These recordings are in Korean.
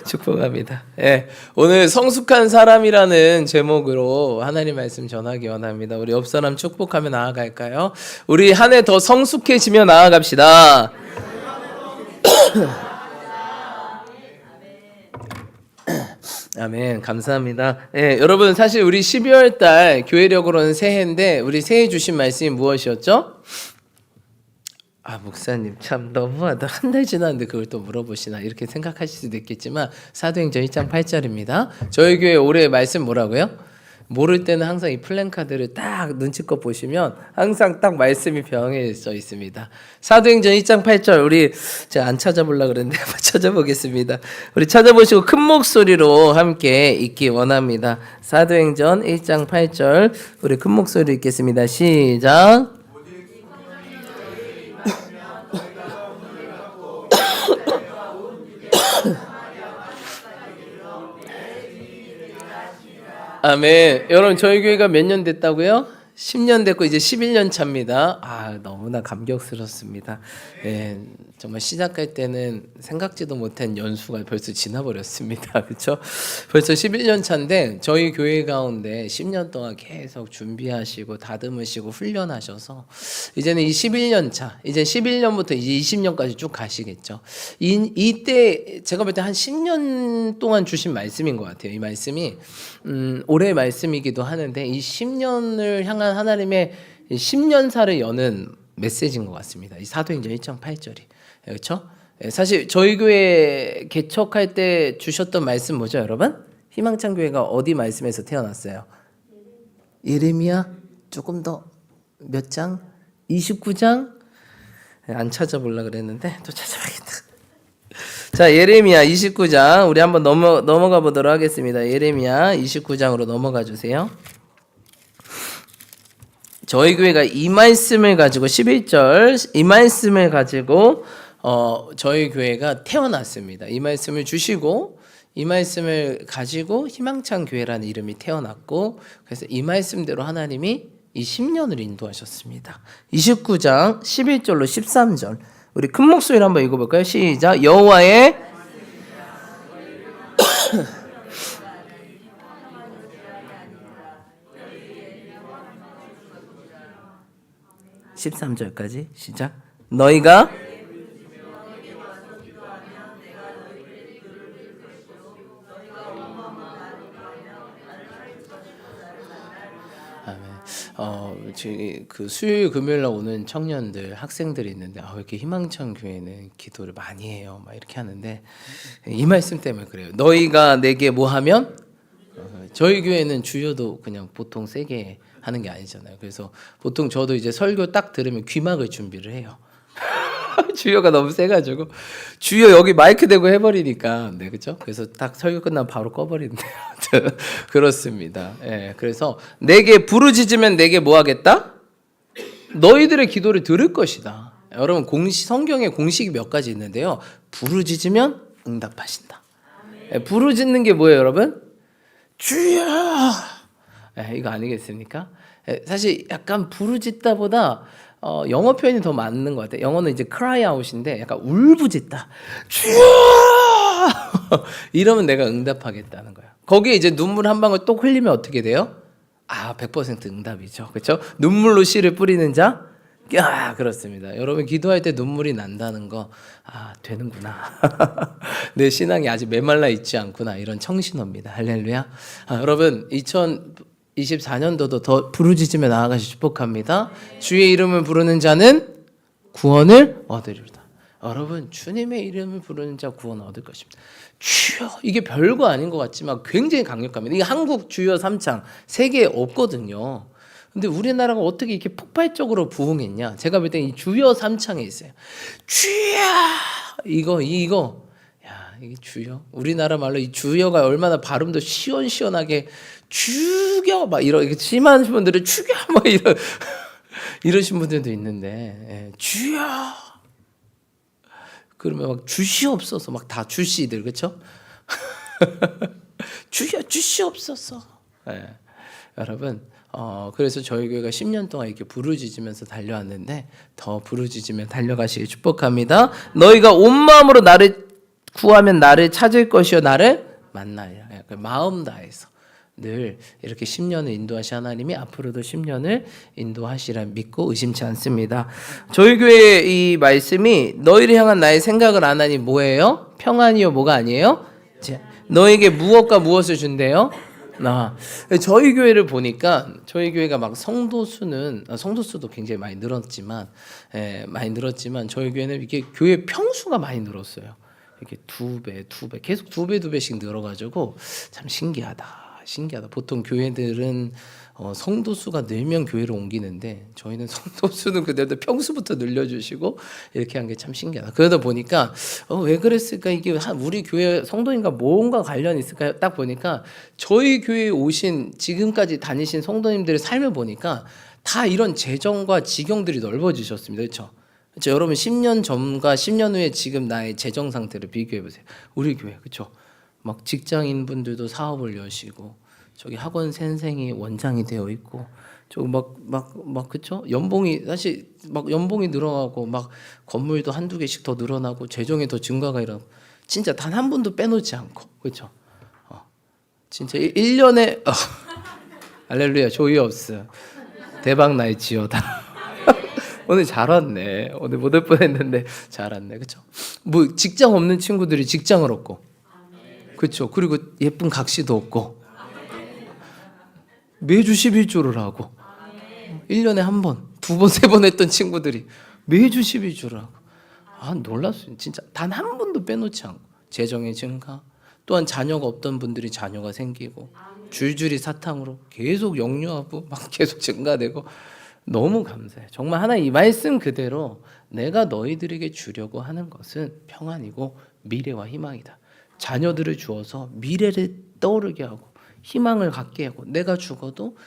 축복합니다. 예, 오늘 성숙한 사람이라는 제목으로 하나님 말씀 전하기 원합니다. 우리 옆 사람 축복하며 나아갈까요? 우리 한 해 더 성숙해지며 나아갑시다. 아멘. 감사합니다. 예, 여러분 사실 우리 12월 달 교회력으로는 새해인데 우리 새해 주신 말씀이 무엇이었죠? 목사님 참 너무하다. 한 달 지났는데 그걸 또 물어보시나 이렇게 생각하실 수도 있겠지만 사도행전 1장 8절입니다. 저희 교회 올해 말씀 뭐라고요? 모를 때는 항상 이 플랜카드를 딱 눈치껏 보시면 항상 딱 말씀이 병행해 있습니다. 사도행전 1장 8절 우리 제가 안 찾아보려고 그랬는데 한번 찾아보겠습니다. 우리 찾아보시고 큰 목소리로 함께 읽기 원합니다. 사도행전 1장 8절 우리 큰 목소리로 읽겠습니다. 시작. 아멘. 여러분 저희 교회가 몇 년 됐다고요? 10년 됐고 이제 11년 차입니다. 너무나 감격스럽습니다. 예, 정말 시작할 때는 생각지도 못한 연수가 벌써 지나버렸습니다. 그렇죠? 벌써 11년 차인데 저희 교회 가운데 10년 동안 계속 준비하시고 다듬으시고 훈련하셔서 이제는 이 11년 차, 이제 11년부터 이제 20년까지 쭉 가시겠죠. 이때 제가 볼 때 한 10년 동안 주신 말씀인 것 같아요. 이 말씀이 올해 말씀이기도 하는데 이 10년을 향한 하나님의 10년사를 여는 메시지인 것 같습니다. 이 사도행전 1장 8절이. 그렇죠? 사실 저희 교회 개척할 때 주셨던 말씀 뭐죠, 여러분? 희망찬 교회가 어디 말씀에서 태어났어요? 예레미야 조금 더 몇 장? 29장? 안 찾아보려고 그랬는데 또 찾아봐야겠다. 자, 예레미야 29장 우리 한번 넘어가 보도록 하겠습니다. 예레미야 29장으로 넘어가 주세요. 저희 교회가 이 말씀을 가지고 11절 이 말씀을 가지고 저희 교회가 태어났습니다. 이 말씀을 주시고 이 말씀을 가지고 희망찬 교회라는 이름이 태어났고 그래서 이 말씀대로 하나님이 이 10년을 인도하셨습니다. 29장 11절로 13절 우리 큰 목소리로 한번 읽어볼까요? 시작. 여호와의 13절까지 시작. 너희가 그 수요일 금요일 날 오는 청년들 학생들이 있는데 왜 이렇게 희망찬 교회는 기도를 많이 해요 막 이렇게 하는데 이 말씀 때문에 그래요. 너희가 내게 뭐 하면 저희 교회는 주여도 그냥 보통 세게 하는 게 아니잖아요. 그래서 보통 저도 이제 설교 딱 들으면 귀막을 준비를 해요. 주여가 너무 세가지고 주여 여기 마이크 대고 해버리니까 네 그렇죠? 그래서 딱 설교 끝나면 바로 꺼버리는데요. 그렇습니다. 예, 그래서 내게 부르짖으면 내게 뭐 하겠다? 너희들의 기도를 들을 것이다. 여러분 성경에 공식이 몇 가지 있는데요. 부르짖으면 응답하신다. 예, 부르짖는 게 뭐예요, 여러분? 주여! 이거 아니겠습니까? 사실 약간 부르짖다보다 영어 표현이 더 맞는 것 같아요. 영어는 이제 cry out인데 약간 울부짖다. 주여! 이러면 내가 응답하겠다는 거야. 거기에 이제 눈물 한 방울 또 흘리면 어떻게 돼요? 100% 응답이죠. 그렇죠? 눈물로 씨를 뿌리는 자? 그렇습니다. 여러분 기도할 때 눈물이 난다는 거 되는구나. 내 신앙이 아직 메말라 있지 않구나. 이런 청신호입니다. 할렐루야. 여러분 2024년도도 더 부르짖으며 나아가시 축복합니다. 주의 이름을 부르는 자는 구원을 얻으리로다. 여러분 주님의 이름을 부르는 자 구원 얻을 것입니다. 주여 이게 별거 아닌 것 같지만 굉장히 강력합니다. 이게 한국 주여 삼창 세계에 없거든요. 근데 우리나라가 어떻게 이렇게 폭발적으로 부흥했냐? 제가 볼 때 이 주여 삼창에 있어요. 주여 이거 이게 주여. 우리나라 말로 이 주여가 얼마나 발음도 시원시원하게 죽여 막 이렇게 심한 분들은 죽여 막 이러신 분들도 있는데 주여 그러면 막 주시옵소서 막 다 주시들 그렇죠? 주여 주시옵소서. 여러분 그래서 저희 교회가 10년 동안 이렇게 부르짖으면서 달려왔는데 더 부르짖으며 달려가시길 축복합니다. 너희가 온 마음으로 나를 구하면 나를 찾을 것이요 나를 만나리라. 마음 다해서 늘 이렇게 10년을 인도하신 하나님이 앞으로도 10년을 인도하시라 믿고 의심치 않습니다. 저희 교회의 이 말씀이 너희를 향한 나의 생각을 안 하니 뭐예요? 평안이요 뭐가 아니에요? 너에게 무엇과 무엇을 준대요? 저희 교회를 보니까 저희 교회가 막 성도수도 굉장히 많이 늘었지만 저희 교회는 이게 교회 평수가 많이 늘었어요. 이렇게 두 배 계속 두 배씩 늘어가지고 참 신기하다. 보통 교회들은 성도수가 늘면 교회를 옮기는데 저희는 성도수는 그대로 평수부터 늘려주시고 이렇게 한 게 참 신기하다. 그러다 보니까 왜 그랬을까? 이게 우리 교회 성도님과 뭔가 관련이 있을까요? 딱 보니까 저희 교회에 오신 지금까지 다니신 성도님들의 삶을 보니까 다 이런 재정과 지경들이 넓어지셨습니다. 그렇죠? 여러분 10년 전과 10년 후에 지금 나의 재정 상태를 비교해 보세요. 우리 교회 그렇죠? 막 직장인 분들도 사업을 여시고 저기 학원 선생이 원장이 되어 있고 저기 막 그쵸? 연봉이 사실 막 연봉이 늘어나고 막 건물도 한두 개씩 더 늘어나고 재정이 더 증가가 일어나고 진짜 단 한 분도 빼놓지 않고 그렇죠? 진짜 1년에 할렐루야 조이옵스 대박 날지어다. 오늘 잘 왔네. 오늘 못 올 뻔했는데 잘 왔네. 그렇죠? 뭐 직장 없는 친구들이 직장을 얻고 그렇죠. 그리고 예쁜 각시도 없고 매주 11조를 하고 1년에 한 번, 두 번, 세 번 했던 친구들이 매주 11조를 하고 놀랐어요. 진짜 단 한 번도 빼놓지 않고 재정의 증가 또한 자녀가 없던 분들이 자녀가 생기고 줄줄이 사탕으로 계속 역류하고 막 계속 증가되고 너무 감사해요. 정말 하나님 이 말씀 그대로 내가 너희들에게 주려고 하는 것은 평안이고 미래와 희망이다. 자녀들을 주어서 미래를 떠오르게 하고 희망을 갖게 하고 내가 죽어도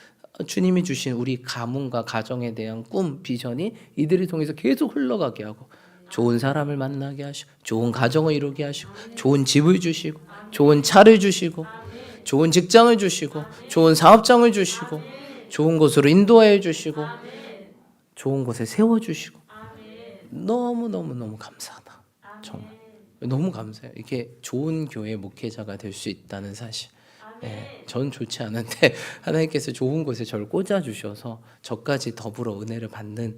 주님이 주신 우리 가문과 가정에 대한 꿈, 비전이 이들을 통해서 계속 흘러가게 하고 좋은 사람을 만나게 하시고 좋은 가정을 이루게 하시고 좋은 집을 주시고 좋은 차를 주시고 좋은 직장을 주시고 좋은 사업장을 주시고 좋은 곳으로 인도하여 주시고 좋은 곳에 세워주시고 너무 감사하다. 정말 너무 감사해요. 이게 좋은 교회 목회자가 될 수 있다는 사실. 전 좋지 않은데 하나님께서 좋은 곳에 저를 꽂아주셔서 저까지 더불어 은혜를 받는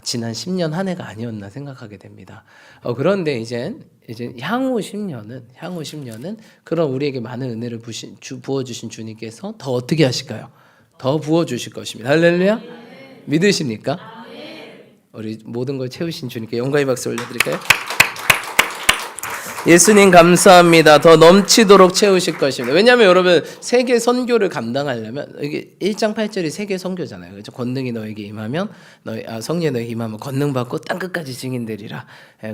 지난 10년 한 해가 아니었나 생각하게 됩니다. 그런데 이제 향후 10년은 그런 우리에게 많은 은혜를 부어주신 주님께서 더 어떻게 하실까요? 더 부어주실 것입니다. 할렐루야. 믿으십니까? 우리 모든 걸 채우신 주님께 영광의 박수 올려드릴까요? 예수님 감사합니다. 더 넘치도록 채우실 것입니다. 왜냐하면 여러분 세계 선교를 감당하려면 이게 1장 8절이 세계 선교잖아요. 그렇죠? 권능이 너에게 임하면 성령이 너에게 임하면 권능 받고 땅 끝까지 증인되리라.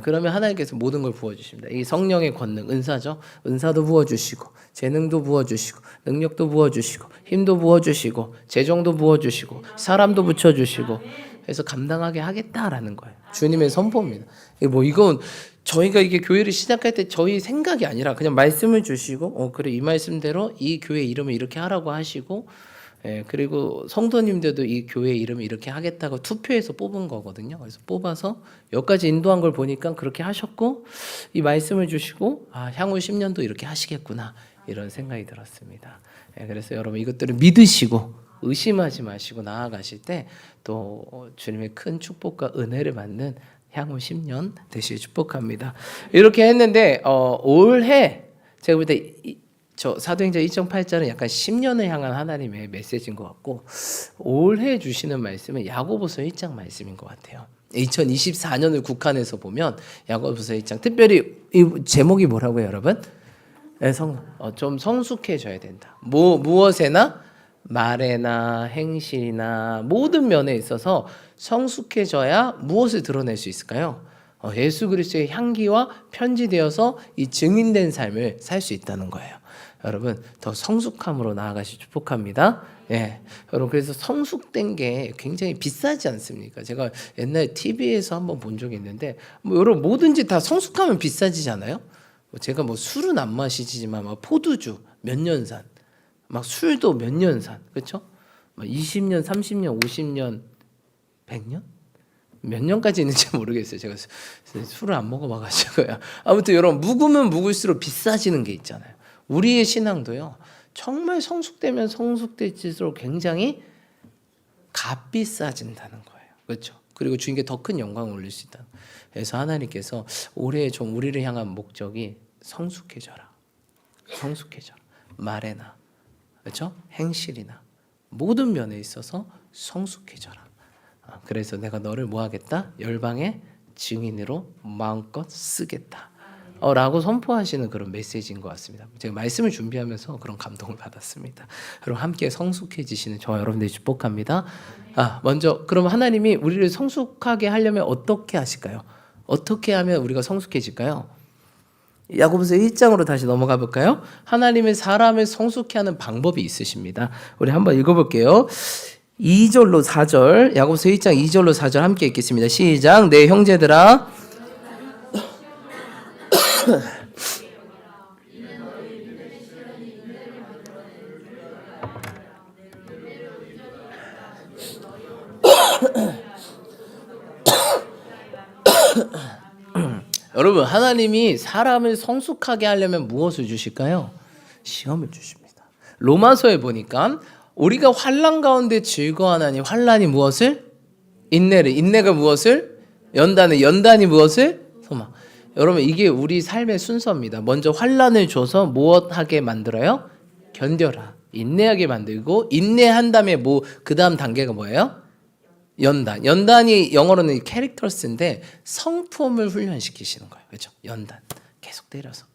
그러면 하나님께서 모든 걸 부어주십니다. 이 성령의 권능 은사죠. 은사도 부어주시고 재능도 부어주시고 능력도 부어주시고 힘도 부어주시고 재정도 부어주시고 사람도 붙여주시고 그래서 감당하게 하겠다라는 거예요. 주님의 선포입니다. 이건 저희가 이게 교회를 시작할 때 저희 생각이 아니라 그냥 말씀을 주시고 그래 이 말씀대로 이 교회 이름을 이렇게 하라고 하시고 그리고 성도님들도 이 교회 이름을 이렇게 하겠다고 투표해서 뽑은 거거든요. 그래서 뽑아서 여기까지 인도한 걸 보니까 그렇게 하셨고 이 말씀을 주시고 향후 10년도 이렇게 하시겠구나 이런 생각이 들었습니다. 그래서 여러분 이것들을 믿으시고 의심하지 마시고 나아가실 때 또 주님의 큰 축복과 은혜를 받는 향후 10년 되시길 축복합니다. 이렇게 했는데 올해 제가 볼 때 저 사도행전 1.8절은 약간 10년을 향한 하나님의 메시지인 것 같고 올해 주시는 말씀은 야고보서 1장 말씀인 것 같아요. 2024년을 국한해서 보면 야고보서 1장 특별히 이 제목이 뭐라고요, 여러분? 좀 성숙해져야 된다. 무엇에나 말에나 행실이나 모든 면에 있어서 성숙해져야 무엇을 드러낼 수 있을까요? 예수 그리스도의 향기와 편지되어서 이 증인된 삶을 살 수 있다는 거예요. 여러분 더 성숙함으로 나아가시 축복합니다. 여러분 그래서 성숙된 게 굉장히 비싸지 않습니까? 제가 옛날에 TV에서 한번 본 적이 있는데 여러분 뭐든지 다 성숙하면 비싸지잖아요. 제가 술은 안 마시지만 포도주 몇 년산 막 술도 몇 년 산, 그렇죠? 20년, 30년, 50년, 100년? 몇 년까지 있는지 모르겠어요. 제가 술을 안 먹어봐가지고요. 아무튼 여러분, 묵으면 묵을수록 비싸지는 게 있잖아요. 우리의 신앙도요, 정말 성숙되면 성숙될수록 굉장히 값비싸진다는 거예요. 그렇죠? 그리고 주님께 더 큰 영광을 올릴 수 있다. 그래서 하나님께서 올해 좀 우리를 향한 목적이 성숙해져라. 성숙해져라. 말에나, 그렇죠? 행실이나 모든 면에 있어서 성숙해져라. 그래서 내가 너를 뭐 하겠다? 열방의 증인으로 마음껏 쓰겠다. 라고 선포하시는 그런 메시지인 것 같습니다. 제가 말씀을 준비하면서 그런 감동을 받았습니다. 그럼 함께 성숙해지시는 저와 여러분들이 축복합니다. 먼저 그럼 하나님이 우리를 성숙하게 하려면 어떻게 하실까요? 어떻게 하면 우리가 성숙해질까요? 야고보서 1장으로 다시 넘어가 볼까요? 하나님의 사람을 성숙케 하는 방법이 있으십니다. 우리 한번 읽어볼게요. 2절로 4절, 야고보서 1장 2절로 4절 함께 읽겠습니다. 시작. 내 형제들아, 여러분, 하나님이 사람을 성숙하게 하려면 무엇을 주실까요? 시험을 주십니다. 로마서에 보니까 우리가 환난 가운데 즐거워하나니 환난이 무엇을? 인내를, 인내가 무엇을? 연단을, 연단이 무엇을? 소망. 여러분, 이게 우리 삶의 순서입니다. 먼저 환난을 줘서 무엇하게 만들어요? 견뎌라. 인내하게 만들고, 인내한 다음에 그 다음 단계가 뭐예요? 연단. 연단이 영어로는 캐릭터스인데 성품을 훈련시키시는 거예요. 그렇죠? 연단. 계속 때려서.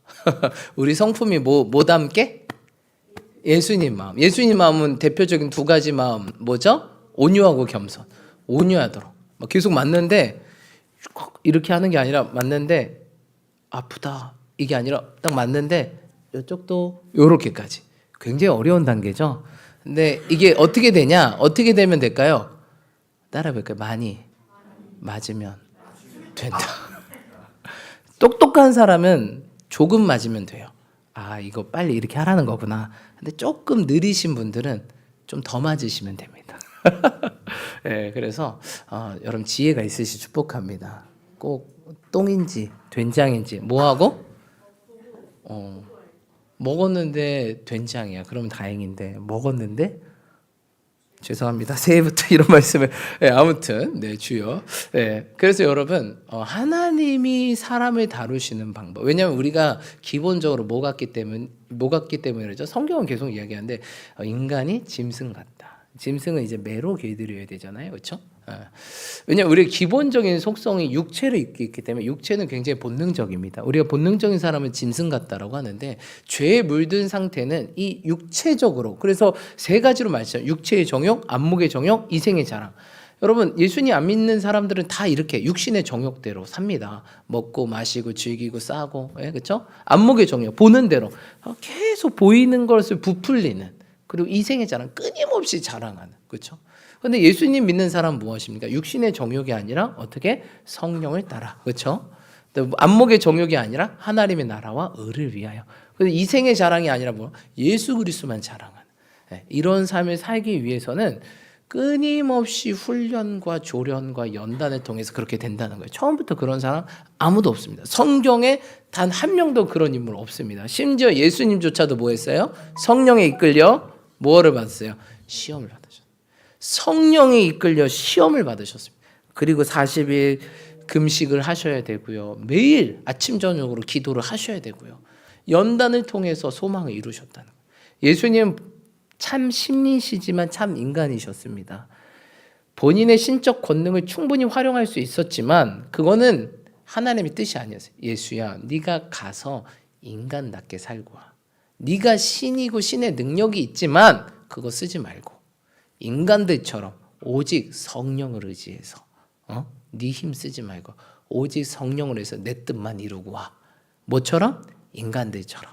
우리 성품이 뭐 닮게? 예수님 마음. 예수님 마음은 대표적인 두 가지 마음. 뭐죠? 온유하고 겸손. 온유하도록. 계속 맞는데 이렇게 하는 게 아니라 맞는데 아프다. 이게 아니라 딱 맞는데 이쪽도 요렇게까지. 굉장히 어려운 단계죠. 근데 이게 어떻게 되냐? 어떻게 되면 될까요? 따라해볼까요? 많이 맞으면 된다. 똑똑한 사람은 조금 맞으면 돼요. 이거 빨리 이렇게 하라는 거구나. 근데 조금 느리신 분들은 좀 더 맞으시면 됩니다. 네, 그래서 여러분 지혜가 있으시 축복합니다. 꼭 똥인지 된장인지 뭐하고? 먹었는데 된장이야. 그럼 다행인데 먹었는데 죄송합니다. 새해부터 이런 말씀을. 아무튼 주여. 그래서 여러분 하나님이 사람을 다루시는 방법. 왜냐하면 우리가 기본적으로 뭐 같기 때문이죠. 성경은 계속 이야기하는데 인간이 짐승 같다. 짐승은 이제 매로 길들여야 되잖아요, 그렇죠? 왜냐하면 우리의 기본적인 속성이 육체로 있기 때문에 육체는 굉장히 본능적입니다. 우리가 본능적인 사람은 짐승 같다라고 하는데 죄에 물든 상태는 이 육체적으로, 그래서 세 가지로 말했어요. 육체의 정욕, 안목의 정욕, 이생의 자랑. 여러분, 예수님 안 믿는 사람들은 다 이렇게 육신의 정욕대로 삽니다. 먹고 마시고 즐기고 싸고, 그렇죠? 안목의 정욕, 보는 대로 계속 보이는 것을 부풀리는, 그리고 이생의 자랑, 끊임없이 자랑하는, 그렇죠? 근데 예수님 믿는 사람은 무엇입니까? 육신의 정욕이 아니라 어떻게? 성령을 따라, 그렇죠? 안목의 정욕이 아니라 하나님의 나라와 의를 위하여. 그래서 이생의 자랑이 아니라 뭐 예수 그리스도만 자랑하는, 이런 삶을 살기 위해서는 끊임없이 훈련과 조련과 연단을 통해서 그렇게 된다는 거예요. 처음부터 그런 사람 아무도 없습니다. 성경에 단 한 명도 그런 인물 없습니다. 심지어 예수님조차도 뭐 했어요? 성령에 이끌려 뭐를 받았어요? 시험을 받으셨어요. 성령에 이끌려 시험을 받으셨습니다. 그리고 40일 금식을 하셔야 되고요. 매일 아침 저녁으로 기도를 하셔야 되고요. 연단을 통해서 소망을 이루셨다는 거예요. 예수님 참 신이시지만 참 인간이셨습니다. 본인의 신적 권능을 충분히 활용할 수 있었지만 그거는 하나님의 뜻이 아니었어요. 예수야, 네가 가서 인간답게 살고 와. 네가 신이고 신의 능력이 있지만 그거 쓰지 말고 인간들처럼 오직 성령을 의지해서 네 힘 쓰지 말고 오직 성령을 해서 내 뜻만 이루고 와. 뭐처럼? 인간들처럼.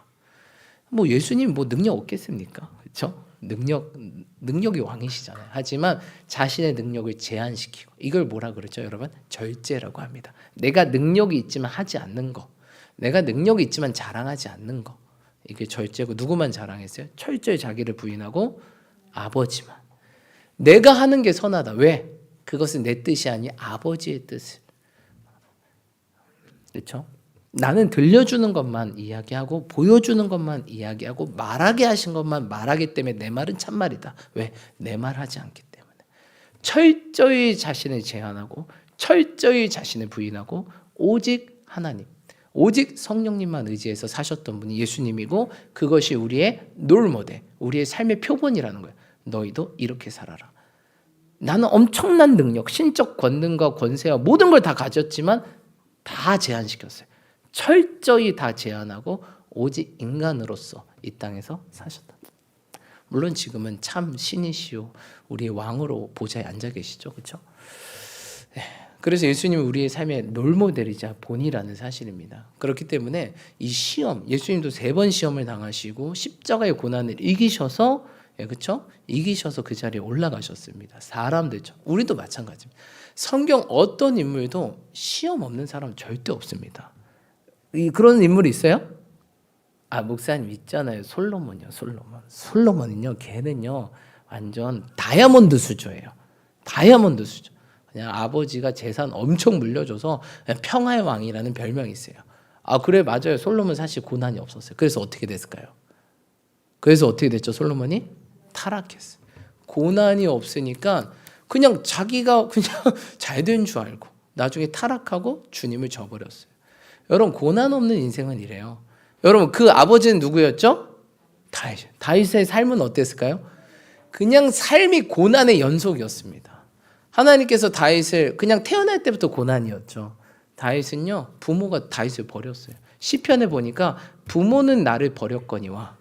뭐 예수님 뭐 능력 없겠습니까? 그렇죠? 능력이 왕이시잖아요. 하지만 자신의 능력을 제한시키고, 이걸 뭐라 그러죠, 여러분? 절제라고 합니다. 내가 능력이 있지만 하지 않는 거, 내가 능력이 있지만 자랑하지 않는 거, 이게 절제고, 누구만 자랑했어요? 철저히 자기를 부인하고 아버지만. 내가 하는 게 선하다. 왜? 그것은 내 뜻이 아니 아버지의 뜻을. 그렇죠? 나는 들려주는 것만 이야기하고 보여주는 것만 이야기하고 말하게 하신 것만 말하기 때문에 내 말은 참말이다. 왜? 내 말하지 않기 때문에. 철저히 자신을 제한하고 철저히 자신을 부인하고 오직 하나님, 오직 성령님만 의지해서 사셨던 분이 예수님이고 그것이 우리의 롤모델, 우리의 삶의 표본이라는 거예요. 너희도 이렇게 살아라. 나는 엄청난 능력, 신적 권능과 권세와 모든 걸 다 가졌지만 다 제한시켰어요. 철저히 다 제한하고 오직 인간으로서 이 땅에서 사셨다. 물론 지금은 참 신이시오, 우리의 왕으로 보좌에 앉아 계시죠, 그렇죠? 그래서 예수님은 우리의 삶의 롤모델이자 본이라는 사실입니다. 그렇기 때문에 이 시험, 예수님도 3번 시험을 당하시고 십자가의 고난을 이기셔서, 그렇죠? 이기셔서 그 자리에 올라가셨습니다. 사람들죠. 우리도 마찬가지입니다. 성경 어떤 인물도 시험 없는 사람 절대 없습니다. 그런 인물이 있어요? 목사님 있잖아요. 솔로몬이요. 솔로몬은요, 걔는요 완전 다이아몬드 수조예요. 다이아몬드 수조. 그냥 아버지가 재산 엄청 물려줘서 평화의 왕이라는 별명이 있어요. 그래, 맞아요. 솔로몬 사실 고난이 없었어요. 그래서 어떻게 됐을까요? 그래서 어떻게 됐죠? 솔로몬이 타락했어요. 고난이 없으니까 그냥 자기가 그냥 잘 된 줄 알고 나중에 타락하고 주님을 저버렸어요. 여러분, 고난 없는 인생은 이래요. 여러분, 그 아버지는 누구였죠? 다윗의 삶은 어땠을까요? 그냥 삶이 고난의 연속이었습니다. 하나님께서 다윗을 그냥 태어날 때부터 고난이었죠. 다윗은요, 부모가 다윗을 버렸어요. 시편에 보니까 부모는 나를 버렸거니와,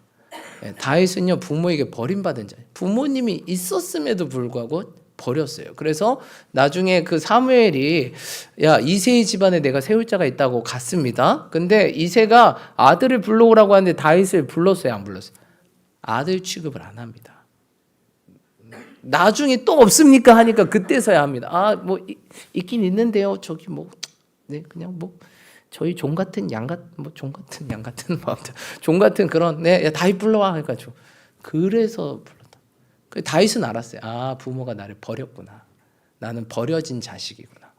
다윗은요 부모에게 버림받은 자예요. 부모님이 있었음에도 불구하고 버렸어요. 그래서 나중에 그 사무엘이 이새의 집안에 내가 세울 자가 있다고 갔습니다. 근데 이새가 아들을 불러오라고 하는데 다윗을 불렀어요, 안 불렀어요? 아들 취급을 안 합니다. 나중에 또 없습니까 하니까 그때서야 합니다. 뭐 있긴 있는데요. 저기 그냥 저희 종 같은 양 같은 종 같은 그런 다윗 불러와 해가지고 그래서 불렀다. 다윗은 알았어요. 부모가 나를 버렸구나. 나는 버려진 자식이구나.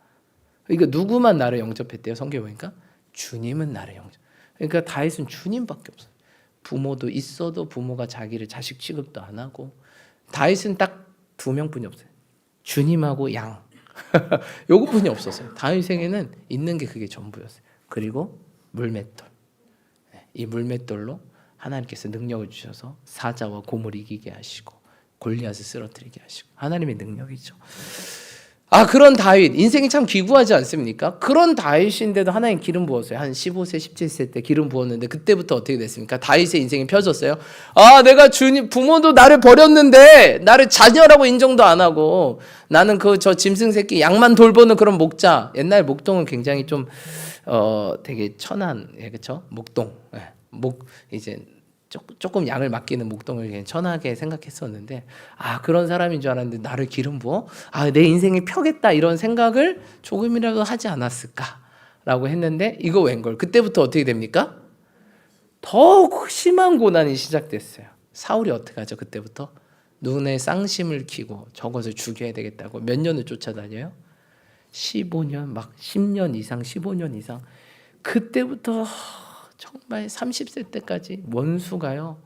그러니까 누구만 나를 영접했대요? 성경에 보니까 주님은 나를 영접. 그러니까 다윗은 주님밖에 없어요. 부모도 있어도 부모가 자기를 자식 취급도 안 하고. 다윗은 딱 2명뿐이 없어요. 주님하고 양. 요것뿐이 없었어요. 다윗에게는 있는 게 그게 전부였어요. 그리고 물맷돌. 이 물맷돌로 하나님께서 능력을 주셔서 사자와 곰을 이기게 하시고 골리앗을 쓰러뜨리게 하시고, 하나님의 능력이죠. 그런 다윗, 인생이 참 기구하지 않습니까? 그런 다윗인데도 하나님 기름 부었어요. 한 15세, 17세 때 기름 부었는데 그때부터 어떻게 됐습니까? 다윗의 인생이 펴졌어요. 내가 주님, 부모도 나를 버렸는데 나를 자녀라고 인정도 안 하고 나는 저 짐승 새끼 양만 돌보는 그런 목자. 옛날 목동은 굉장히 좀 되게 천한, 그렇죠? 목동, 이제 조금 양을 맡기는 목동을 그냥 천하게 생각했었는데, 그런 사람인 줄 알았는데 나를 기름 부어? 내 인생이 펴겠다, 이런 생각을 조금이라도 하지 않았을까라고 했는데, 이거 웬걸? 그때부터 어떻게 됩니까? 더 심한 고난이 시작됐어요. 사울이 어떻게 하죠? 그때부터 눈에 쌍심을 키고 저것을 죽여야 되겠다고 몇 년을 쫓아다녀요? 15년, 10년 이상, 15년 이상. 그때부터 정말 30세 때까지 원수가요,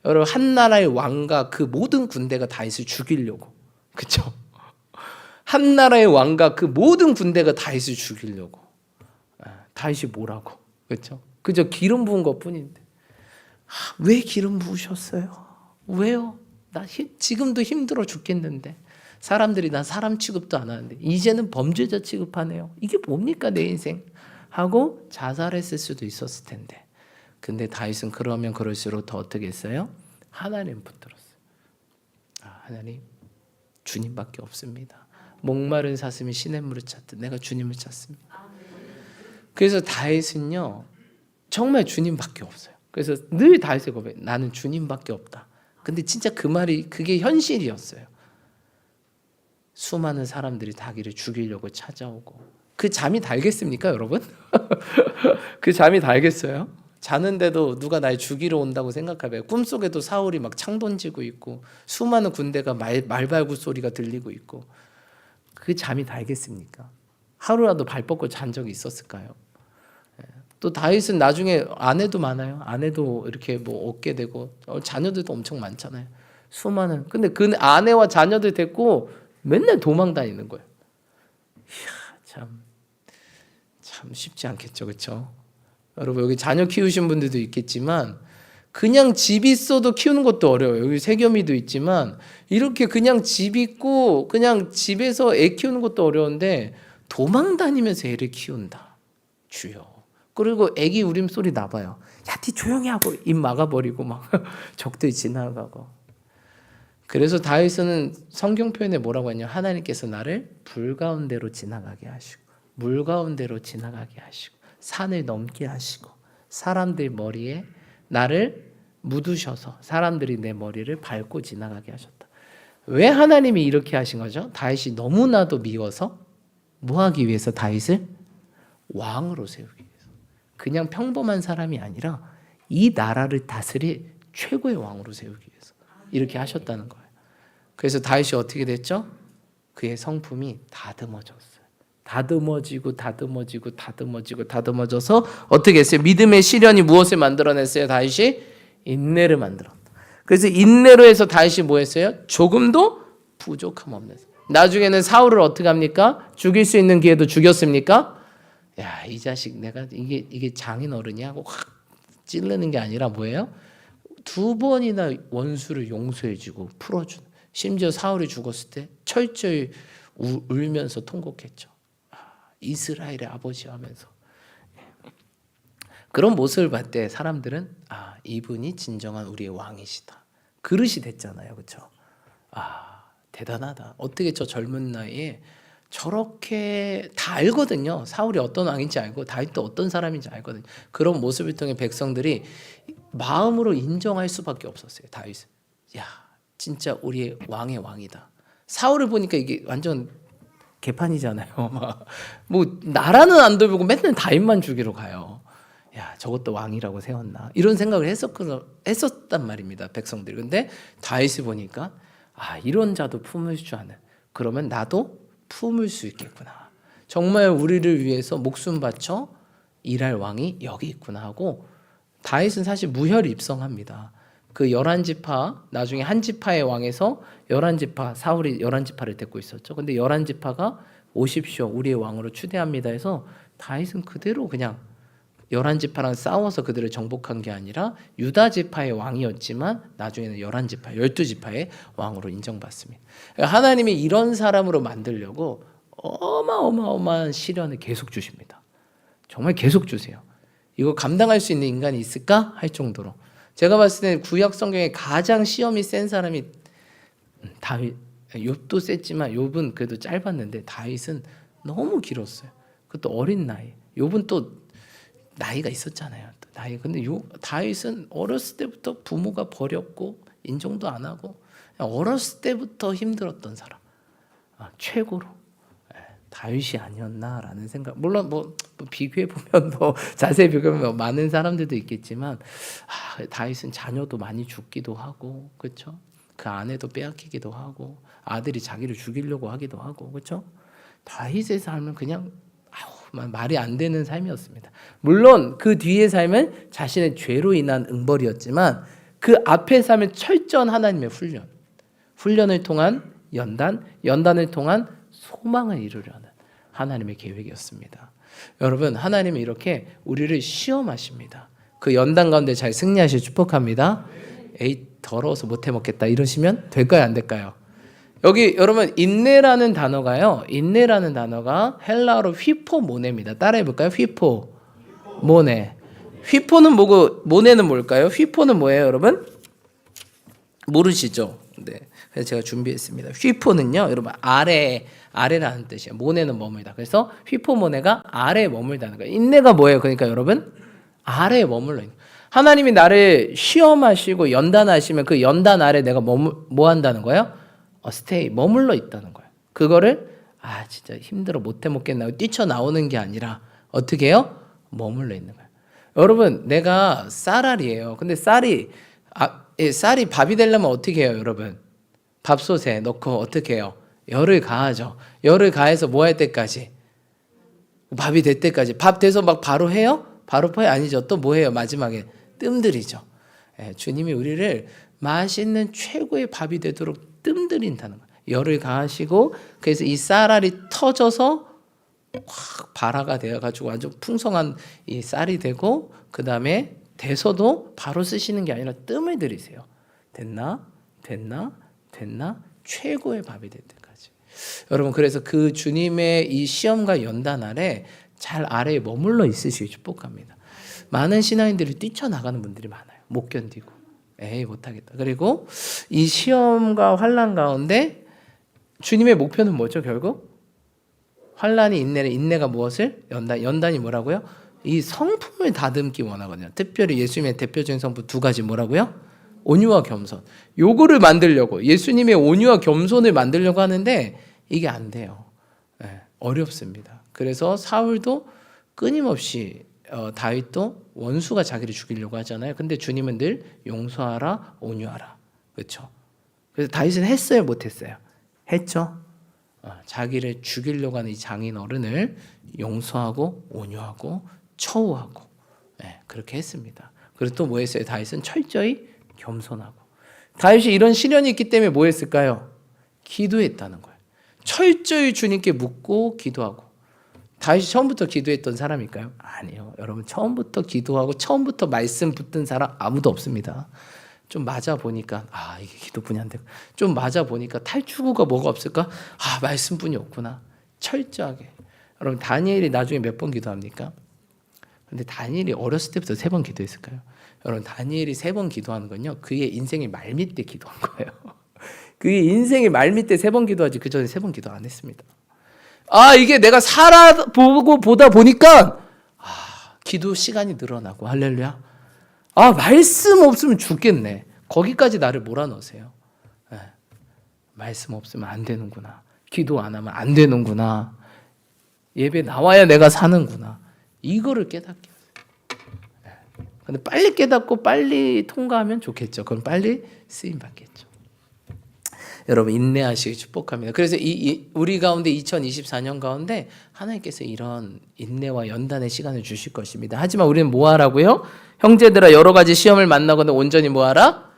여러분, 한 나라의 왕과 그 모든 군대가 다윗을 죽이려고, 그렇죠? 한 나라의 왕과 그 모든 군대가 다윗을 죽이려고. 다윗이 뭐라고, 그렇죠? 그저 기름 부은 것뿐인데 왜 기름 부으셨어요? 왜요? 나 지금도 힘들어 죽겠는데 사람들이 나 사람 취급도 안 하는데 이제는 범죄자 취급하네요. 이게 뭡니까 내 인생? 하고 자살했을 수도 있었을 텐데. 근데 다윗은 그러면 그럴수록 더 어떻게 했어요? 하나님 붙들었어요. 하나님, 주님밖에 없습니다. 목마른 사슴이 시냇물을 찾듯 내가 주님을 찾습니다. 그래서 다윗은요 정말 주님밖에 없어요. 그래서 늘 다윗의 고백, 나는 주님밖에 없다. 근데 진짜 그 말이 그게 현실이었어요. 수많은 사람들이 자기를 죽이려고 찾아오고, 그 잠이 달겠습니까, 여러분? 그 잠이 달겠어요? 자는데도 누가 날 죽이러 온다고 생각하면, 꿈속에도 사울이 막 창 던지고 있고 수많은 군대가 말발굽 소리가 들리고 있고, 그 잠이 달겠습니까? 하루라도 발 뻗고 잔 적이 있었을까요? 또 다윗은 나중에 아내도 많아요. 아내도 이렇게 뭐 얻게 되고 자녀들도 엄청 많잖아요. 수많은. 근데 그 아내와 자녀들 데리고 맨날 도망 다니는 거예요. 이야, 참 쉽지 않겠죠, 그렇죠? 여러분 여기 자녀 키우신 분들도 있겠지만 그냥 집 있어도 키우는 것도 어려워요. 여기 세겸이도 있지만 이렇게 그냥 집 있고 그냥 집에서 애 키우는 것도 어려운데 도망 다니면서 애를 키운다. 주여. 그리고 애기 울음소리 나봐요. 야, 니 조용히 하고 입 막아버리고 막 적들이 지나가고. 그래서 다윗은 성경 표현에 뭐라고 하냐? 하나님께서 나를 불 가운데로 지나가게 하시고 물 가운데로 지나가게 하시고 산을 넘게 하시고 사람들 머리에 나를 묻으셔서 사람들이 내 머리를 밟고 지나가게 하셨다. 왜 하나님이 이렇게 하신 거죠? 다윗이 너무나도 미워서 뭐 하기 위해서 다윗을 왕으로 세우기 위해서. 그냥 평범한 사람이 아니라 이 나라를 다스릴 최고의 왕으로 세우기 위해서 이렇게 하셨다는 거예요. 그래서 다윗이 어떻게 됐죠? 그의 성품이 다듬어졌어요. 다듬어져서 어떻게 했어요? 믿음의 시련이 무엇을 만들어냈어요? 다윗이 인내를 만들었다. 그래서 인내로 해서 다윗이 뭐 했어요? 조금도 부족함 없는. 나중에는 사울을 어떻게 합니까? 죽일 수 있는 기회도 죽였습니까? 야, 이 자식 내가 이게 장인어른이 하고 확 찌르는 게 아니라 뭐예요? 2번이나 원수를 용서해주고 풀어주는. 심지어 사울이 죽었을 때 철저히 울면서 통곡했죠. 이스라엘의 아버지 하면서. 그런 모습을 봤을 때 사람들은 이분이 진정한 우리의 왕이시다. 그릇이 됐잖아요. 그렇죠? 대단하다. 어떻게 저 젊은 나이에 저렇게 다 알거든요. 사울이 어떤 왕인지 알고 다윗도 어떤 사람인지 알거든요. 그런 모습을 통해 백성들이 마음으로 인정할 수밖에 없었어요. 다윗은. 야, 진짜 우리의 왕의 왕이다. 사울을 보니까 이게 완전 개판이잖아요. 뭐 나라는 안 돌보고 맨날 다윗만 죽이러 가요. 야, 저것도 왕이라고 세웠나? 이런 생각을 했었단 말입니다. 백성들이. 근데 다윗을 보니까 이런 자도 품을 줄 아는. 그러면 나도 품을 수 있겠구나. 정말 우리를 위해서 목숨 바쳐 일할 왕이 여기 있구나 하고 다윗은 사실 무혈입성합니다. 그 11지파 나중에 한 지파의 왕에서 11지파 사울이 11지파를 데리고 있었죠. 근데 11지파가 오십시오. 우리의 왕으로 추대합니다 해서 다윗은 그대로 그냥 11지파랑 싸워서 그들을 정복한 게 아니라 유다 지파의 왕이었지만 나중에는 11지파, 12지파의 왕으로 인정받습니다. 하나님이 이런 사람으로 만들려고 어마어마한 시련을 계속 주십니다. 정말 계속 주세요. 이거 감당할 수 있는 인간이 있을까? 할 정도로. 제가 봤을 때는 구약 성경에 가장 시험이 센 사람이 다윗. 욥도 셌지만 욥은 그래도 짧았는데 다윗은 너무 길었어요. 그것도 어린 나이. 욥은 또 나이가 있었잖아요. 근데 다윗은 어렸을 때부터 부모가 버렸고 인정도 안 하고 어렸을 때부터 힘들었던 사람. 최고로 다윗이 아니었나라는 생각. 물론 뭐 비교해 보면 자세히 비교하면 많은 사람들도 있겠지만 다윗은 자녀도 많이 죽기도 하고 그렇죠. 그 아내도 빼앗기기도 하고 아들이 자기를 죽이려고 하기도 하고 그렇죠. 다윗의 삶은 그냥 말이 안 되는 삶이었습니다. 물론 그 뒤의 삶은 자신의 죄로 인한 응벌이었지만 그 앞의 삶은 철저한 하나님의 훈련을 통한 연단을 통한 소망을 이루려는 하나님의 계획이었습니다. 여러분 하나님은 이렇게 우리를 시험하십니다. 그 연단 가운데 잘 승리하실 축복합니다. 에이 더러워서 못해 먹겠다 이러시면 될까요 안 될까요? 여기 여러분 인내라는 단어가 헬라어로 휘포모네입니다. 따라해 볼까요? 휘포모네. 휘포는 뭐고 모네는 뭘까요? 휘포는 뭐예요, 여러분? 모르시죠? 네. 그래서 제가 준비했습니다. 휘포는요, 여러분 아래라는 뜻이에요. 모네는 머물다. 그래서 휘포모네가 아래에 머물다는 거예요. 인내가 뭐예요? 그러니까 여러분 아래에 머물러 있는. 하나님이 나를 시험하시고 연단하시면 그 연단 아래 내가 뭐 한다는 거예요? 스테이 머물러 있다는 거예요. 그거를 진짜 힘들어 못해 먹겠나 뛰쳐나오는 게 아니라 어떻게 해요? 머물러 있는 거예요. 여러분 내가 쌀알이에요. 근데 쌀이 밥이 되려면 어떻게 해요, 여러분? 밥솥에 넣고 어떻게 해요? 열을 가하죠. 열을 가해서 뭐 할 때까지? 밥이 될 때까지. 밥 돼서 막 바로 해요? 바로 퍼요? 아니죠. 또 뭐 해요? 마지막에 뜸들이죠. 주님이 우리를 맛있는 최고의 밥이 되도록 뜸들인다는 거예요. 열을 가하시고 그래서 이 쌀알이 터져서 확 발화가 되어가지고 아주 풍성한 이 쌀이 되고 그 다음에 돼서도 바로 쓰시는 게 아니라 뜸을 들이세요. 됐나? 최고의 밥이 될 때까지. 여러분 그래서 그 주님의 이 시험과 연단 아래 잘 아래에 머물러 있으시기 축복합니다. 많은 신앙인들이 뛰쳐나가는 분들이 많아요. 못 견디고 에이 못하겠다. 그리고 이 시험과 환난 가운데 주님의 목표는 뭐죠? 결국 환난이 인내가 무엇을? 연단이 뭐라고요? 이 성품을 다듬기 원하거든요. 특별히 예수님의 대표적인 성품 두 가지 뭐라고요? 온유와 겸손. 요거를 만들려고 예수님의 온유와 겸손을 만들려고 하는데 이게 안 돼요. 어렵습니다. 그래서 사울도 끊임없이 다윗도 원수가 자기를 죽이려고 하잖아요. 근데 주님은 늘 용서하라, 온유하라. 그렇죠? 그래서 다윗은 했어요, 못했어요? 했죠. 자기를 죽이려고 하는 이 장인 어른을 용서하고 온유하고 처우하고 그렇게 했습니다. 그리고 또 뭐 했어요? 다윗은 철저히 겸손하고. 다윗이 이런 시련이 있기 때문에 뭐 했을까요? 기도했다는 거예요. 철저히 주님께 묻고 기도하고. 다윗이 처음부터 기도했던 사람일까요? 아니요. 여러분 처음부터 기도하고 처음부터 말씀 붙든 사람 아무도 없습니다. 좀 맞아 보니까 이게 기도뿐이 안 되고 좀 맞아 보니까 탈출구가 뭐가 없을까? 말씀뿐이 없구나. 철저하게. 여러분 다니엘이 나중에 몇 번 기도합니까? 근데 다니엘이 어렸을 때부터 3번 기도했을까요? 여러분 다니엘이 3번 기도하는 건요. 그의 인생의 말밑 때 기도한 거예요. 그의 인생의 말밑 때 3번 기도하지 그 전에 3번 기도 안 했습니다. 이게 내가 살아보고 보다 보니까 기도 시간이 늘어나고 할렐루야. 말씀 없으면 죽겠네. 거기까지 나를 몰아넣으세요. 말씀 없으면 안 되는구나. 기도 안 하면 안 되는구나. 예배 나와야 내가 사는구나. 이거를 깨닫게 하세요. 근데 빨리 깨닫고 빨리 통과하면 좋겠죠. 그럼 빨리 쓰임 받겠죠. 여러분 인내하시기 축복합니다. 그래서 우리 가운데 2024년 가운데 하나님께서 이런 인내와 연단의 시간을 주실 것입니다. 하지만 우리는 뭐 하라고요? 형제들아 여러 가지 시험을 만나거든 온전히 뭐 하라?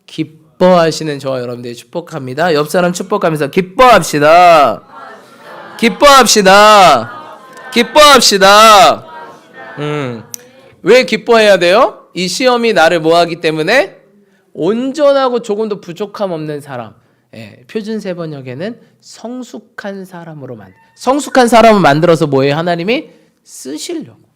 기뻐하시는 저와 여러분들이 축복합니다. 옆 사람 축복하면서 기뻐합시다. 기뻐합시다. 왜 기뻐해야 돼요? 이 시험이 나를 뭐하기 때문에 온전하고 조금도 부족함 없는 사람. 표준 세번역에는 성숙한 사람으로 성숙한 사람을 만들어서 뭐예요? 하나님이 쓰시려고.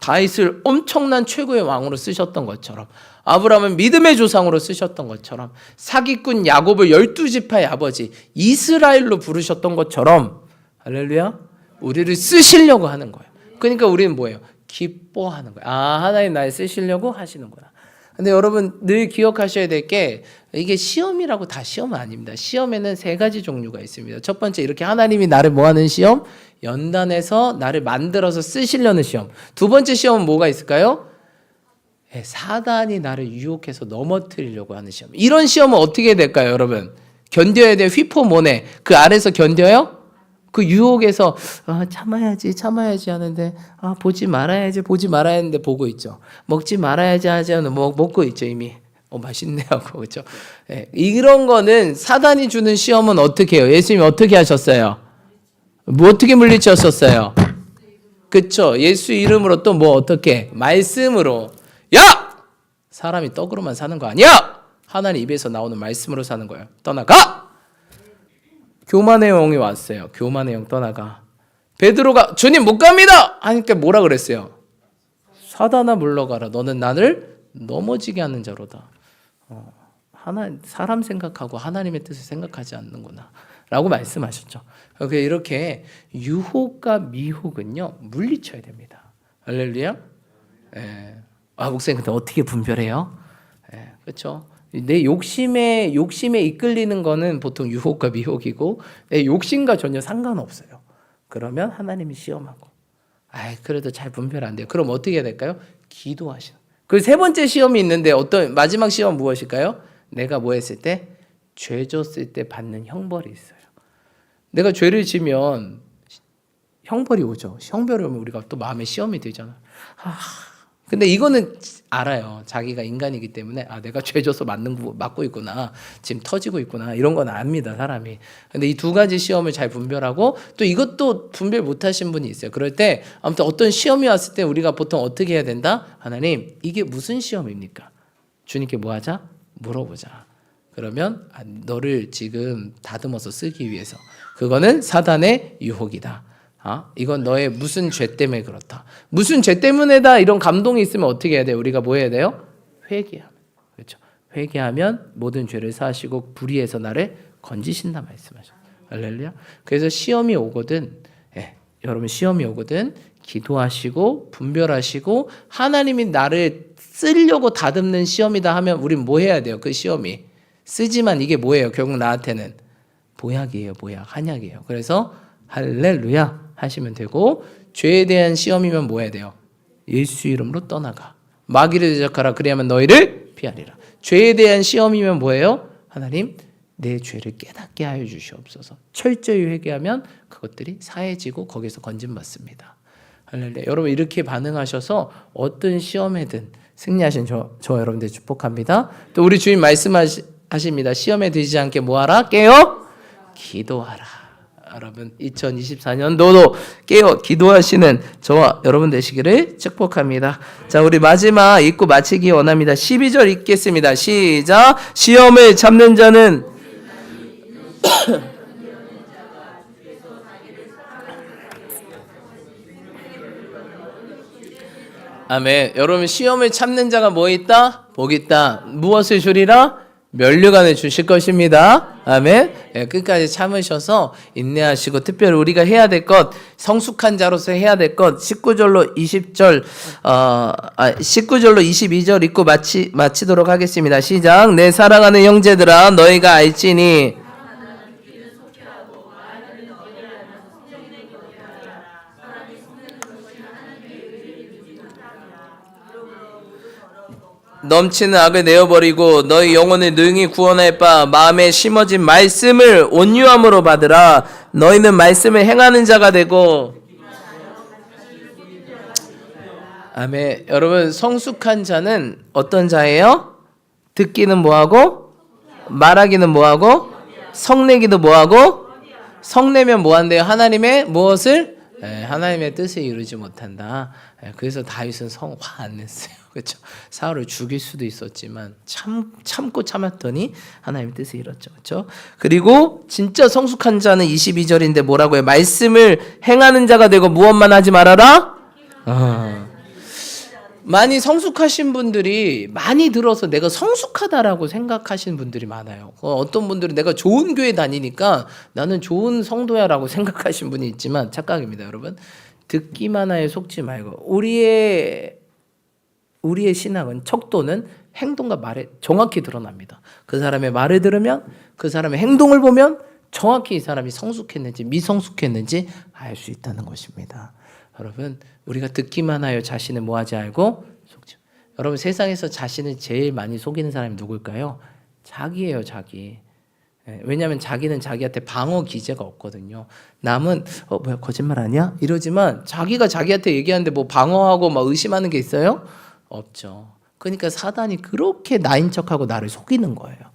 다윗을 엄청난 최고의 왕으로 쓰셨던 것처럼 아브라함은 믿음의 조상으로 쓰셨던 것처럼 사기꾼 야곱을 12지파의 아버지 이스라엘로 부르셨던 것처럼 할렐루야 우리를 쓰시려고 하는 거예요. 그러니까 우리는 뭐예요? 기뻐하는 거예요. 하나님 날 쓰시려고 하시는구나. 근데 여러분 늘 기억하셔야 될 게 이게 시험이라고 다 시험은 아닙니다. 시험에는 3가지 종류가 있습니다. 첫 번째 이렇게 하나님이 나를 뭐하는 시험? 연단해서 나를 만들어서 쓰시려는 시험. 두 번째 시험은 뭐가 있을까요? 사단이 나를 유혹해서 넘어뜨리려고 하는 시험. 이런 시험은 어떻게 될까요 여러분? 견뎌야 돼요. 휘포모네 그 아래서 견뎌요? 그 유혹에서 참아야지 하는데 보지 말아야 했는데 보고 있죠. 먹지 말아야지 하지 않으면 먹고 있죠 이미. 맛있네 하고 그렇죠. 이런 거는 사단이 주는 시험은 어떻게 해요? 예수님이 어떻게 하셨어요? 뭐 어떻게 물리쳤었어요? 그렇죠. 예수 이름으로 또 뭐 어떻게? 말씀으로. 야! 사람이 떡으로만 사는 거 아니야! 하나님 입에서 나오는 말씀으로 사는 거예요. 떠나가! 교만의 영이 왔어요. 교만의 영 떠나가. 베드로가 주님 못 갑니다! 하니까 뭐라 그랬어요? 사단아 물러가라. 너는 나를 넘어지게 하는 자로다. 사람 생각하고 하나님의 뜻을 생각하지 않는구나 라고 말씀하셨죠. 이렇게 유혹과 미혹은요 물리쳐야 됩니다. 할렐루야. 목사님 근데 어떻게 분별해요? 그렇죠. 내 욕심에 이끌리는 거는 보통 유혹과 미혹이고 내 욕심과 전혀 상관없어요. 그러면 하나님이 시험하고 그래도 잘 분별 안 돼요. 그럼 어떻게 해야 될까요? 기도하시는. 그 3번째 시험이 있는데 마지막 시험 무엇일까요? 내가 뭐 했을 때? 죄 졌을 때 받는 형벌이 있어요. 내가 죄를 지면 형벌이 오죠. 형벌이 오면 우리가 또 마음의 시험이 되잖아. 근데 이거는 알아요. 자기가 인간이기 때문에 내가 죄 져서 맞고 있구나. 지금 터지고 있구나. 이런 건 압니다, 사람이. 근데 이 두 가지 시험을 잘 분별하고 또 이것도 분별 못 하신 분이 있어요. 그럴 때 아무튼 어떤 시험이 왔을 때 우리가 보통 어떻게 해야 된다? 하나님, 이게 무슨 시험입니까? 주님께 뭐 하자? 물어보자. 그러면 너를 지금 다듬어서 쓰기 위해서. 그거는 사단의 유혹이다. 이건 너의 무슨 죄 때문에 그렇다. 무슨 죄 때문에다 이런 감동이 있으면 어떻게 해야 돼요? 우리가 뭐 해야 돼요? 회개하면. 그렇죠. 회개하면 모든 죄를 사하시고 불의에서 나를 건지신다 말씀하셨어요. 할렐루야. 그래서 시험이 오거든, 여러분 시험이 오거든 기도하시고 분별하시고 하나님이 나를 쓰려고 다듬는 시험이다 하면 우린 뭐 해야 돼요? 그 시험이 쓰지만 이게 뭐예요? 결국 나한테는 보약이에요. 보약, 한약이에요. 그래서 할렐루야 하시면 되고, 죄에 대한 시험이면 뭐 해야 돼요? 예수 이름으로 떠나가. 마귀를 대적하라. 그래야만 너희를 피하리라. 죄에 대한 시험이면 뭐예요? 하나님, 내 죄를 깨닫게 하여 주시옵소서. 철저히 회개하면 그것들이 사해지고 거기서 건진받습니다. 할렐루야. 여러분 이렇게 반응하셔서 어떤 시험에든 승리하신 저 여러분들 축복합니다. 또 우리 주님 말씀하십니다. 시험에 들지 않게 뭐하라? 깨어 기도하라. 여러분 2024년도도 깨어 기도하시는 저와 여러분 되시기를 축복합니다. 자, 우리 마지막 읽고 마치기 원합니다. 12절 읽겠습니다. 시작. 시험을 참는 자는 아멘. 여러분 시험을 참는 자가 뭐 있다? 복 있다. 무엇을 주리라? 면류관을 주실 것입니다. 아멘. 끝까지 참으셔서 인내하시고 특별히 우리가 해야 될 것, 성숙한 자로서 해야 될 것 19절로 20절 19절로 22절 읽고 마치도록 하겠습니다. 시작. 내 사랑하는 형제들아 너희가 알지니 넘치는 악을 내어버리고 너희 영혼을 능히 구원할 바 마음에 심어진 말씀을 온유함으로 받으라. 너희는 말씀을 행하는 자가 되고. 아멘. 여러분 성숙한 자는 어떤 자예요? 듣기는 뭐하고 말하기는 뭐하고 성내기도 뭐하고 성내면 뭐한대요? 하나님의 무엇을? 하나님의 뜻을 이루지 못한다. 그래서 다윗은 화 안 냈어요. 그렇죠? 사울을 죽일 수도 있었지만 참고 참았더니 하나님의 뜻을 이뤘죠. 그렇죠? 그리고 진짜 성숙한 자는 22절인데 뭐라고 해요? 말씀을 행하는 자가 되고 무엇만 하지 말아라? 많이 성숙하신 분들이 많이 들어서 내가 성숙하다라고 생각하시는 분들이 많아요. 어떤 분들은 내가 좋은 교회 다니니까 나는 좋은 성도야라고 생각하시는 분이 있지만 착각입니다, 여러분. 듣기만 하여 속지 말고 우리의 신앙은 척도는 행동과 말에 정확히 드러납니다. 그 사람의 말을 들으면 그 사람의 행동을 보면 정확히 이 사람이 성숙했는지 미성숙했는지 알 수 있다는 것입니다. 여러분 우리가 듣기만 하여 자신을 뭐하지 않고 속지. 여러분 세상에서 자신을 제일 많이 속이는 사람이 누굴까요? 자기예요, 자기. 왜냐하면 자기는 자기한테 방어 기제가 없거든요. 남은 뭐야 거짓말 아니야? 이러지만 자기가 자기한테 얘기하는데 뭐 방어하고 막 의심하는 게 있어요? 없죠. 그러니까 사단이 그렇게 나인 척하고 나를 속이는 거예요.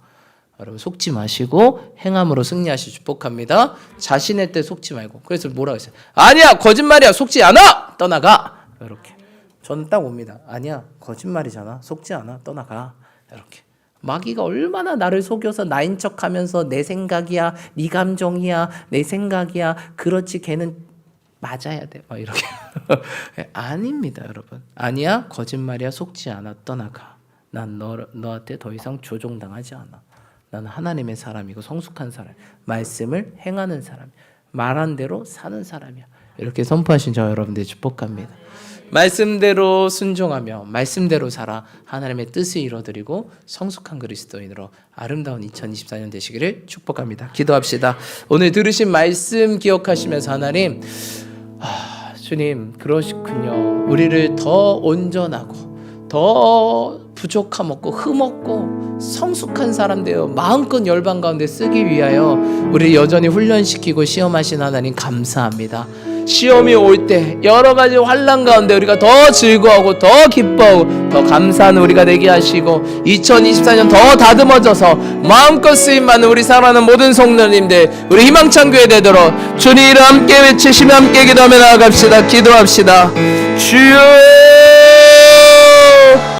여러분 속지 마시고 행함으로 승리하시 축복합니다. 자신의 때 속지 말고. 그래서 뭐라고 했어요? 아니야 거짓말이야 속지 않아 떠나가. 이렇게 저는 딱 옵니다. 아니야 거짓말이잖아 속지 않아 떠나가. 이렇게 마귀가 얼마나 나를 속여서 나인 척하면서 내 생각이야 네 감정이야 내 생각이야 그렇지 걔는 맞아야 돼 막 이렇게 아닙니다 여러분. 아니야 거짓말이야 속지 않아 떠나가. 난 너한테 더 이상 조종당하지 않아. 나는 하나님의 사람이고 성숙한 사람, 말씀을 행하는 사람, 말한 대로 사는 사람이야. 이렇게 선포하신 저 여러분들 축복합니다. 말씀대로 순종하며 말씀대로 살아 하나님의 뜻을 이뤄드리고 성숙한 그리스도인으로 아름다운 2024년 되시기를 축복합니다. 기도합시다. 오늘 들으신 말씀 기억하시면서 하나님, 주님 그러시군요. 우리를 더 온전하고 더 부족함 없고 흠 없고 성숙한 사람 되어 마음껏 열방 가운데 쓰기 위하여 우리 여전히 훈련시키고 시험하신 하나님 감사합니다. 시험이 올 때 여러 가지 환난 가운데 우리가 더 즐거워하고 더 기뻐하고 더 감사하는 우리가 되게 하시고 2024년 더 다듬어져서 마음껏 쓰임받는 우리 사랑하는 모든 성도님들 우리 희망찬 교회 되도록 주님 이름 함께 외치시며 함께 기도하며 나아갑시다. 기도합시다. 주여